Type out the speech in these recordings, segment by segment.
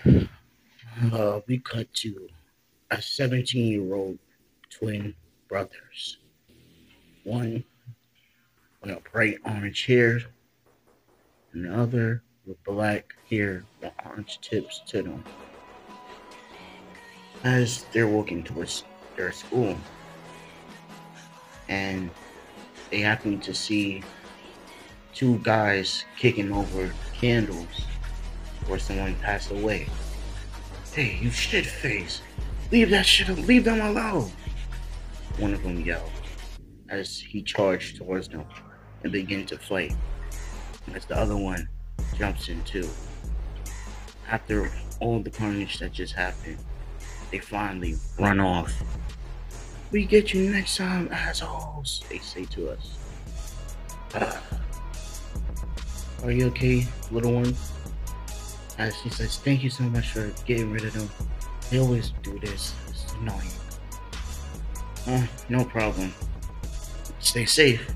We cut to a 17-year-old twin brothers. One with a bright orange hair, and the other with black hair with orange tips to them. As they're walking towards their school, and they happen to see two guys kicking over candles where someone passed away. Hey, you shit face! Leave that shit, leave them alone! One of them yelled as he charged towards them and began to fight. As the other one jumps in too. After all the carnage that just happened, they finally run off. We get you next time, assholes, they say to us. Are you okay, little one? As she says, thank you so much for getting rid of them. They always do this. It's annoying. No problem. Stay safe.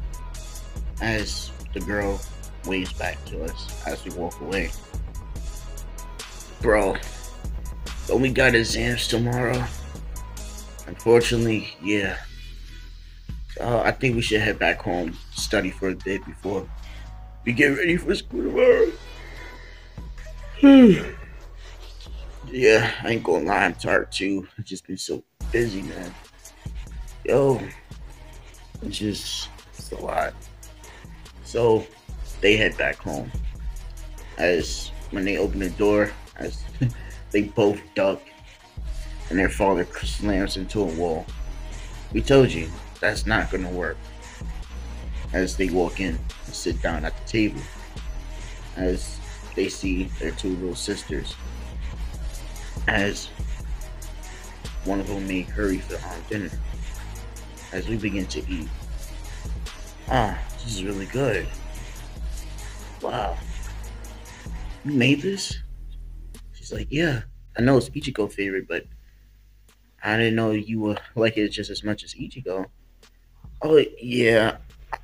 As the girl waves back to us as we walk away. Bro, don't we got exams tomorrow? Unfortunately, yeah. I think we should head back home, study for a bit before we get ready for school tomorrow. Yeah, I ain't gonna lie, I'm tired too. I've just been so busy, man. Yo, it's a lot. So they head back home. As when they open the door, as they both duck, and their father slams into a wall. We told you that's not gonna work. As they walk in and sit down at the table, as they see their two little sisters, as one of them made curry for dinner. As we begin to eat, this is really good. Wow, you made this? She's like, yeah, I know it's Ichigo favorite, but I didn't know you would like it just as much as Ichigo. Oh yeah,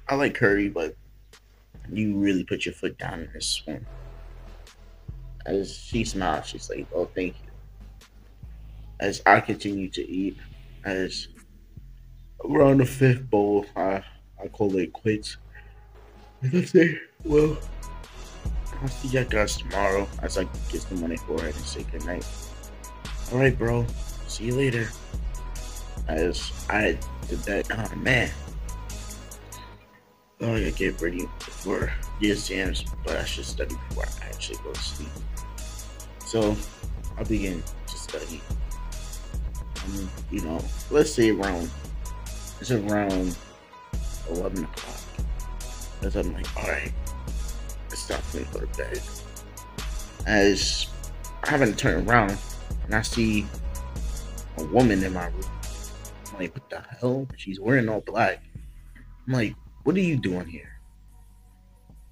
I like curry, but you really put your foot down in this one. As she smiles, she's like, oh, thank you. As I continue to eat, as around the fifth bowl, I call it quits. And I say, well, I'll see you guys tomorrow. As I get the money for it and say goodnight. All right, bro. See you later. As I did that, oh man. Oh, I gotta get ready for the exams, but I should study before I actually go to sleep. So I begin to study. Let's say it's around 11 o'clock. As I'm like, alright, it's time for me to go to bed. As I happen to turn around and I see a woman in my room. I'm like, what the hell? She's wearing all black. I'm like, what are you doing here?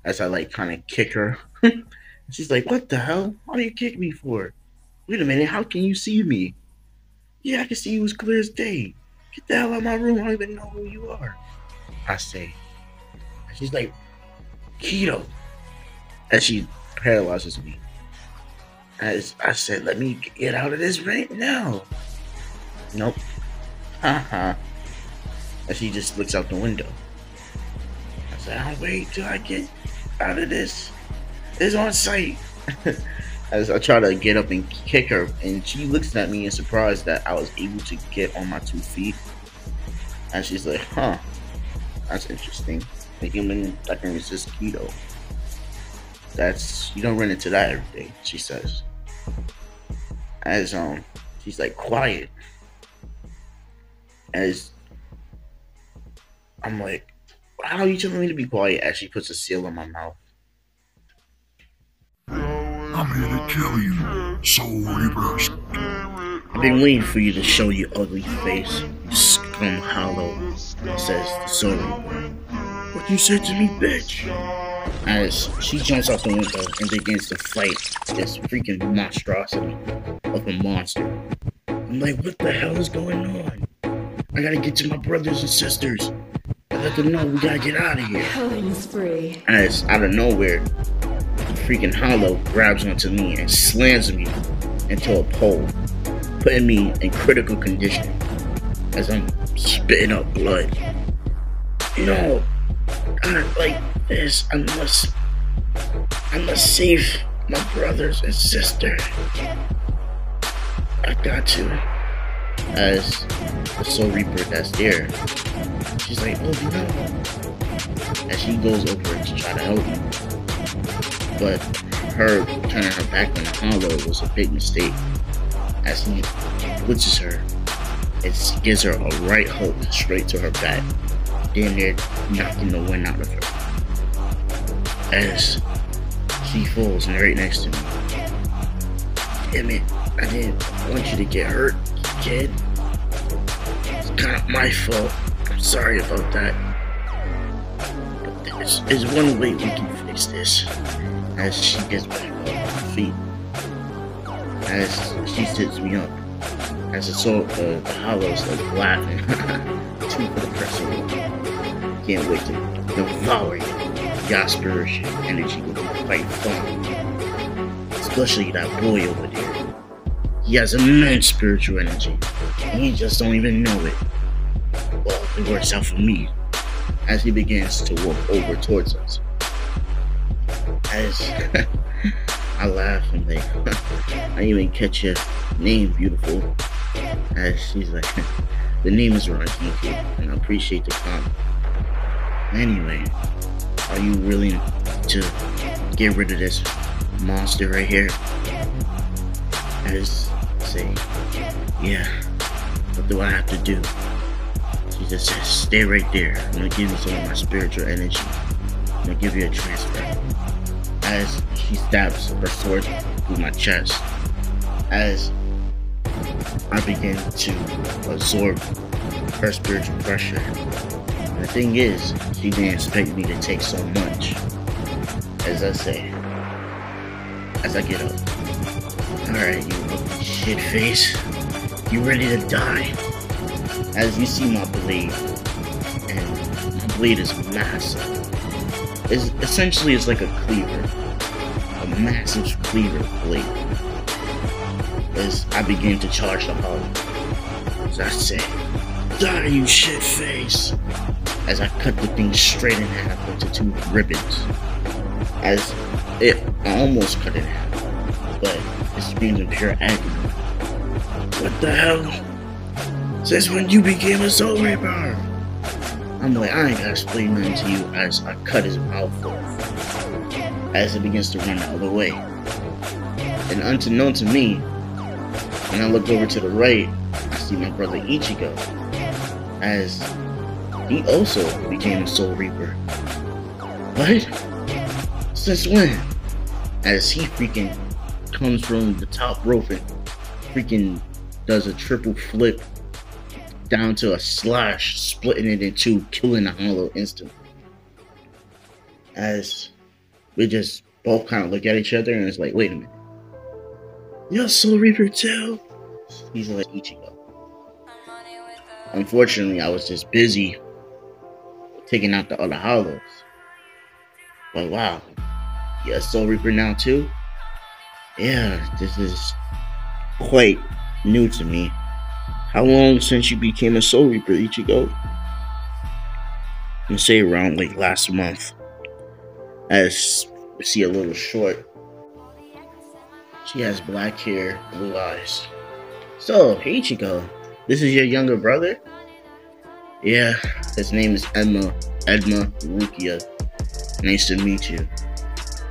As I like kind of kick her. She's like, what the hell? What do you kick me for? Wait a minute, how can you see me? Yeah, I can see you as clear as day. Get the hell out of my room, I don't even know who you are. I say. And she's like, Keto. And she paralyzes me. As I said, let me get out of this right now. Nope. Haha. And she just looks out the window. I said, I'll wait till I get out of this. It's on site. As I try to get up and kick her, and she looks at me in surprise that I was able to get on my 2 feet. And she's like, huh, that's interesting. A human that can resist keto. You don't run into that every day, she says. As she's like, quiet. As I'm like, how are you telling me to be quiet? As she puts a seal on my mouth. I'm here to kill you, Soul Reapers. I've been waiting for you to show your ugly face, you scum hollow, says the Soul Reaper. What you said to me, bitch? As she jumps out the window and begins to fight this freaking monstrosity of a monster. I'm like, what the hell is going on? I gotta get to my brothers and sisters. I let them know we gotta get out of here. Killing spree. As out of nowhere, the freaking hollow grabs onto me and slams me into a pole, putting me in critical condition as I'm spitting up blood. No, not like this. I must save my brothers and sister. I got to. As the Soul Reaper that's there, she's like, oh no. As she goes over to try to help me. But her turning her back on the hollow was a big mistake. As he blitzes her, it gives her a right hook straight to her back, damn near knocking the wind out of her. As she falls right next to me. Damn it, I didn't want you to get hurt, kid. It's kind of my fault. I'm sorry about that. But there's one way we can fix this. As she gets back up on her feet. As she sits me up. As the hollows like laughing. Two for the person. Can't wait to devour you. Your spiritual energy will be quite fun. Especially that boy over there. He has immense spiritual energy. And he just don't even know it. Well, it works out for me. As he begins to walk over towards us. As I laugh and like, I didn't even catch your name, beautiful. As she's like, the name is Rankinky, and I appreciate the comment. Anyway, are you willing to get rid of this monster right here? As I say, yeah, what do I have to do? She just says, stay right there. I'm gonna give you some of my spiritual energy. I'm gonna give you a transfer. As she stabs her sword through my chest, as I begin to absorb her spiritual pressure. And the thing is, she didn't expect me to take so much. As I say, as I get up, alright, you ugly shit face, you ready to die? As you see my blade, and my blade is massive. Essentially, it's like a cleaver. A massive cleaver blade. As I begin to charge the hollow. As I say, die you shit face. As I cut the thing straight in half into two ribbons. As I almost cut it in half. But it screams in pure agony. What the hell? Since when you became a Soul Reaper? I'm like, I ain't gotta explain nothing to you as I cut his mouth off. As it begins to run the other way. And unbeknown to me, when I look over to the right, I see my brother Ichigo. As he also became a Soul Reaper. What? Since when? As he freaking comes from the top rope and freaking does a triple flip down to a slash, splitting it in two, killing the hollow instantly. As we just both kind of look at each other and it's like, wait a minute. You're a Soul Reaper too? He's like, Ichigo. Unfortunately, I was just busy taking out the other hollows. But wow, you're a Soul Reaper now too? Yeah, this is quite new to me. How long since you became a Soul Reaper, Ichigo? I'm gonna say around like last month. As we see a little short. She has black hair, blue eyes. So, Ichigo, this is your younger brother? Yeah, his name is Edma Rukia. Nice to meet you.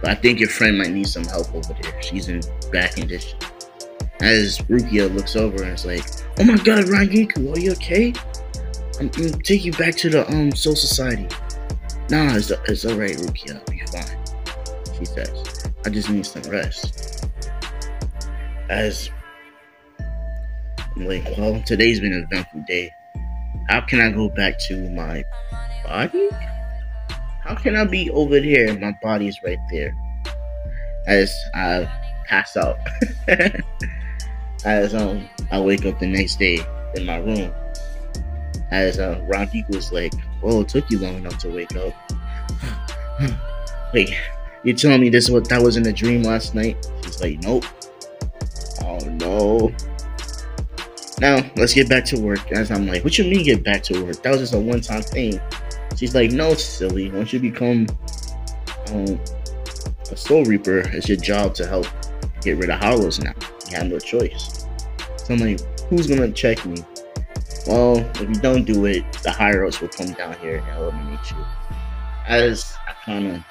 But I think your friend might need some help over there. She's in bad condition. As Rukia looks over and is like, oh my god, Rangiku, are you okay? I'm gonna take you back to the Soul Society. Nah, it's alright, Rukia, I'll be fine. She says, I just need some rest. As I'm like, well, today's been an eventful day. How can I go back to my body? How can I be over there and my body's right there? As I pass out. As I wake up the next day in my room. As Rangiku was like, oh, it took you long enough to wake up. Wait, you telling me that wasn't a dream last night? She's like, nope. no. Now let's get back to work. As I'm like, what you mean get back to work? That was just a one-time thing. She's like, no, silly. Once you become um, a Soul Reaper, it's your job to help get rid of Hollows now. You have no choice. So I'm like, who's gonna check me? Well, if you don't do it, the higher ups will come down here and eliminate you. As I kind of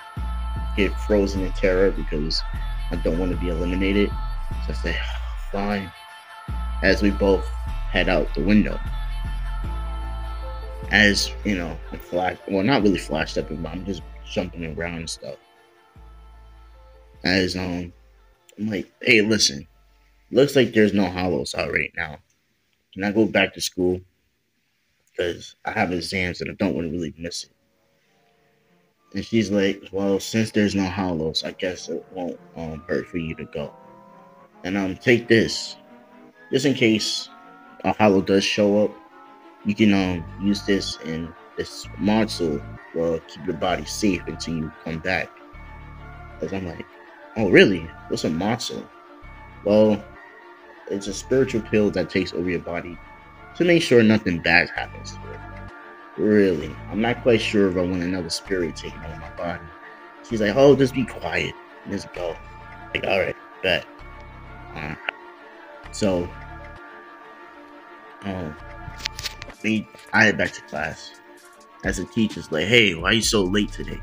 get frozen in terror because I don't want to be eliminated, so I say, fine. As we both head out the window. As you know, the flash, well, not really flash stepping, but I'm just jumping around and stuff. As I'm like, hey, listen, looks like there's no hollows out right now. Can I go back to school? Because I have exams and I don't want to really miss it. And she's like, well, since there's no hollows, I guess it won't hurt for you to go. And take this, just in case a hollow does show up. You can use this, and this module will keep your body safe until you come back. Because I'm like, oh really? What's a module? Well, it's a spiritual pill that takes over your body to make sure nothing bad happens to it. Really, I'm not quite sure if I want another spirit taking over my body. She's like, oh, just be quiet, just go. Like, all right, bet. So, I head back to class. As the teacher's like, hey, why are you so late today?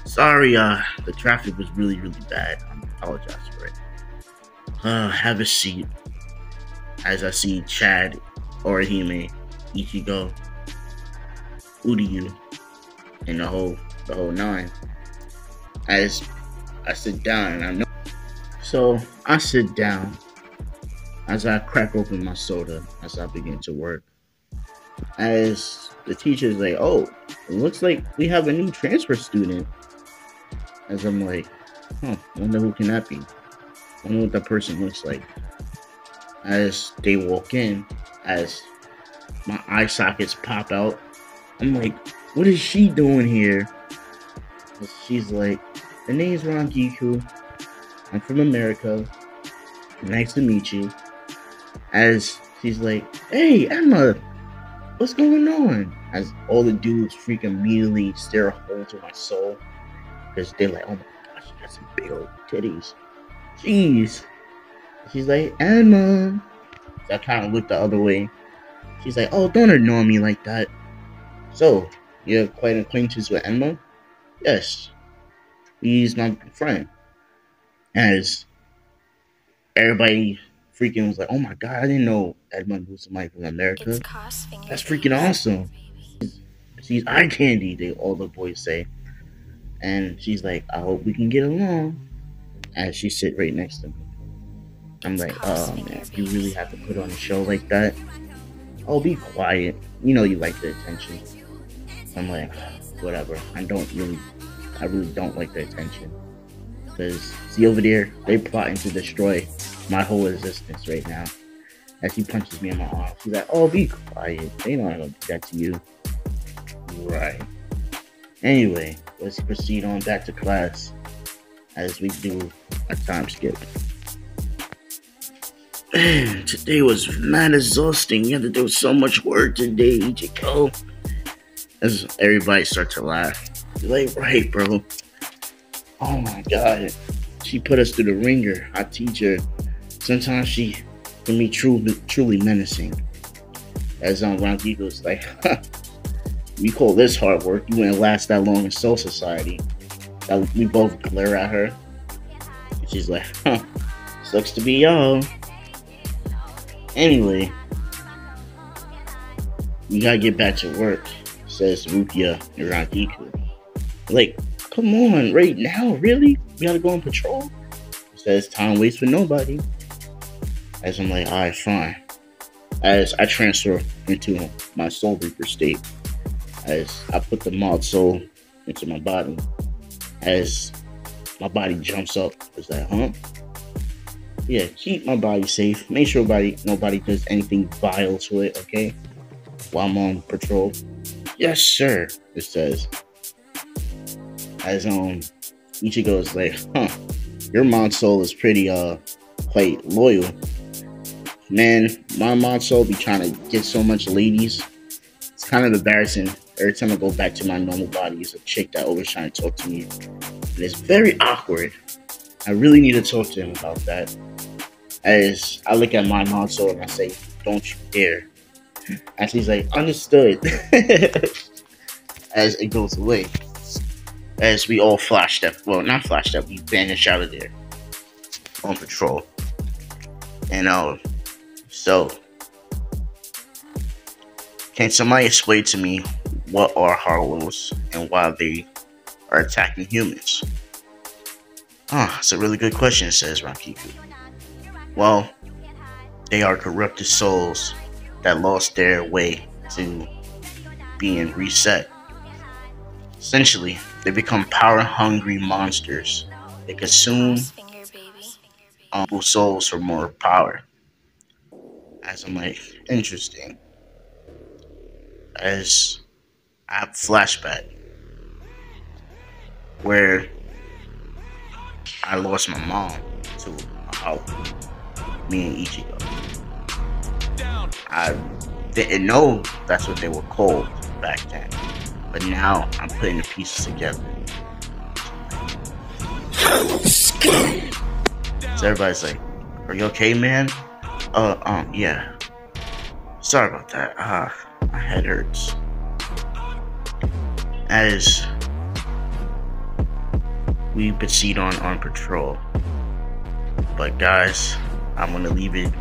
Sorry, the traffic was really, really bad. I apologize for it. Have a seat. As I see Chad, Orihime, Ichigo, Uryu, and the whole nine. As I sit down, and I know. So I sit down as I crack open my soda as I begin to work. As the teacher's like, oh, it looks like we have a new transfer student. As I'm like, wonder who can that be? Wonder what that person looks like. As they walk in, as my eye sockets pop out, I'm like, what is she doing here? And she's like, the name's Rangiku. I'm from America. Nice to meet you. As she's like, hey, Emma, what's going on? As all the dudes freaking immediately stare a hole into my soul. Because they're like, oh my gosh, she got some big old titties. Jeez. She's like, Emma. So I kind of looked the other way. She's like, oh, don't ignore me like that. So, you're quite acquainted with Emma? Yes. He's my friend. As everybody freaking was like, oh my god, I didn't know Edmund was somebody from America. That's freaking awesome. She's eye candy, all the boys say. And she's like, I hope we can get along. As she sit right next to me. I'm like, oh man, you really have to put on a show like that? Oh, be quiet. You know you like the attention. I'm like, whatever. I really don't like the attention. Because, see over there, they plotting to destroy my whole existence right now. As he punches me in my arm. She's like, oh, be quiet. They know I'm gonna do that to you. Right. Anyway, let's proceed on back to class. As we do a time skip. Man, today was mad exhausting. You had to do so much work today, Ichigo. As everybody starts to laugh. You're like, right, bro. Oh my god. She put us through the ringer. Our teacher. Sometimes she can be truly menacing. As Rangiko's like, we call this hard work. You wouldn't last that long in Soul Society. We both glare at her. She's like, sucks to be y'all. Anyway, we gotta get back to work, says Rukia and Rangiku. Like, come on, right now, really? We gotta go on patrol? Says time waits for nobody. As I'm like, alright, fine. As I transfer into my Soul Reaper state. As I put the mod soul into my body. As my body jumps up. It's like, huh? Yeah, keep my body safe. Make sure nobody does anything vile to it, okay? While I'm on patrol. Yes, sir, it says. As Ichigo's like, your mod soul is pretty quite loyal. Man, my motto be trying to get so much ladies. It's kind of embarrassing. Every time I go back to my normal body, it's a chick that always trying to talk to me. And it's very awkward. I really need to talk to him about that. As I look at my motto and I say, don't you dare. As he's like, understood. As it goes away. As we all flash step, well, not flash step, we vanish out of there on patrol. And so can somebody explain to me what are Harlows and why they are attacking humans? It's a really good question, says Rankiku. Well, they are corrupted souls that lost their way to being reset. Essentially, they become power-hungry monsters. They consume people's souls for more power. As I'm like, interesting. As I have a flashback where I lost my mom to a house, me and Ichigo. I didn't know that's what they were called back then, but now I'm putting the pieces together. So everybody's like, "Are you okay, man?" Yeah. Sorry about that. My head hurts. As we proceed on patrol. But guys, I'm gonna leave it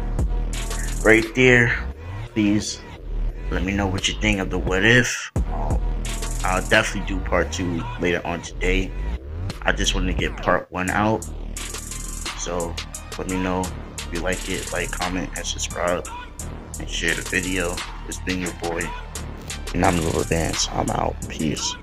right there. Please let me know what you think of the what if. I'll definitely do part 2 later on today. I just want to get part 1 out. So let me know if you like it, like, comment, and subscribe, and share the video. It's been your boy, and I'm Little Advance. I'm out. Peace.